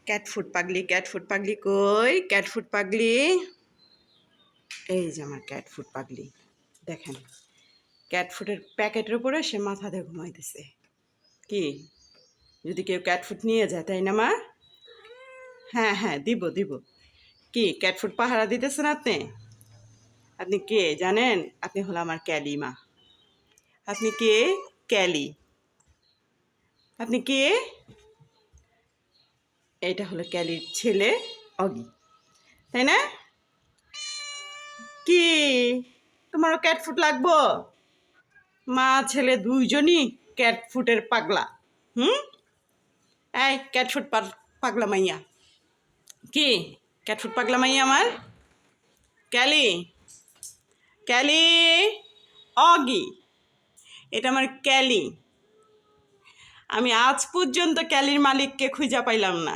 Cat food পাগলি কই? Cat food পাগলি, এই যে আমার ক্যাটফুড পাগলি। দেখেন, ক্যাটফুডের প্যাকেটের উপরে সে মাথা দিয়ে ঘুমাইতেছে। কি, যদি কেউ ক্যাটফুড নিয়ে যায়, তাই না মা? হ্যাঁ হ্যাঁ, দিব দিব। কি ক্যাটফুড পাহারা দিতেছেন আপনি? আপনি কে জানেন? আপনি হলো আমার ক্যালি মা। আপনি কে? ক্যালি। আপনি কে? এইটা হলো ক্যালির ছেলে অগি, তাই না? কি, তোমারও ক্যাটফুড লাগবো? মা ছেলে দুইজনই ক্যাটফুডের পাগলা। হুম, এই ক্যাটফুড পাগলা মাইয়া। কি ক্যাটফুড পাগলা মাইয়া আমার? ক্যালি, ক্যালি, অগি, এটা আমার ক্যালি। আমি আজ পর্যন্ত ক্যালির মালিককে খুঁজে পাইলাম না।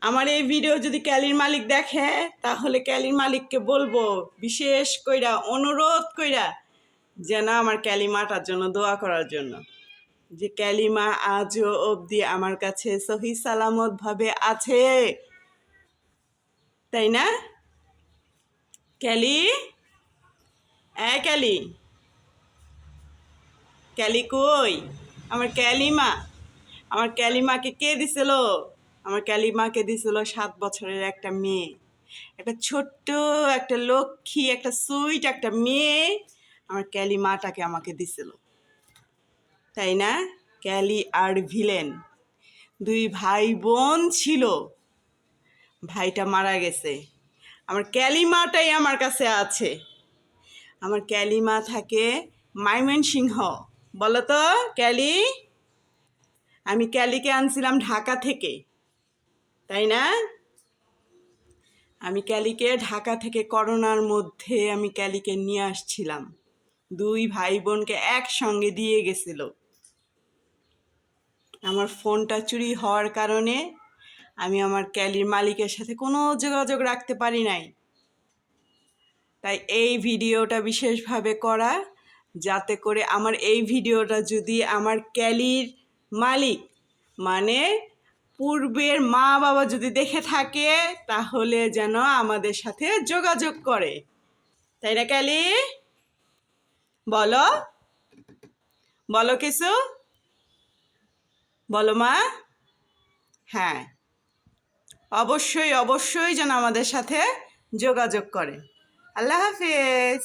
আমার এই ভিডিও যদি ক্যালির মালিক দেখে, তাহলে ক্যালির মালিককে বলবো, বিশেষ কইরা অনুরোধ কইরা, যেন আমার ক্যালিমাটার জন্য দোয়া করার জন্য, যে ক্যালিমা আজও অবধি আমার কাছে সহি সালামত ভাবে আছে, তাই না? ক্যালি, ক্যালি, ক্যালি কই? আমার ক্যালিমা, আমার ক্যালিমাকে কে দিছিল? আমার ক্যালিমাকে দিছিল 7 বছরের একটা মেয়ে, একটা ছোট্ট, একটা লক্ষ্মী, একটা সুইট একটা মেয়ে আমার ক্যালিমাটাকে আমাকে দিছিল, তাই না? ক্যালি আর ভিলেন দুই ভাই বোন ছিল, ভাইটা মারা গেছে, আমার ক্যালিমাটাই আমার কাছে আছে। আমার ক্যালিমা থাকে ময়মনসিংহ। বলো তো ক্যালি, আমি ক্যালিকে আনছিলাম ঢাকা থেকে, তাই না? আমি ক্যালিকে ঢাকা থেকে করোনার মধ্যে আমি ক্যালিকে নিয়ে আসছিলাম, দুই ভাই বোনকে একসঙ্গে দিয়ে গেছিল। আমার ফোনটা চুরি হওয়ার কারণে আমি আমার ক্যালির মালিকের সাথে কোনো যোগাযোগ রাখতে পারি নাই। তাই এই ভিডিওটা বিশেষভাবে করা, যাতে করে আমার এই ভিডিওটা যদি আমার ক্যালির মালিক মানে পূর্বের মা বাবা যদি দেখে থাকে, তাহলে যেন আমাদের সাথে যোগাযোগ করে, তাই না ক্যালি? বলো, বলো কিছু বলো মা। হ্যাঁ, অবশ্যই অবশ্যই যেন আমাদের সাথে যোগাযোগ করে। আল্লাহ হাফেজ।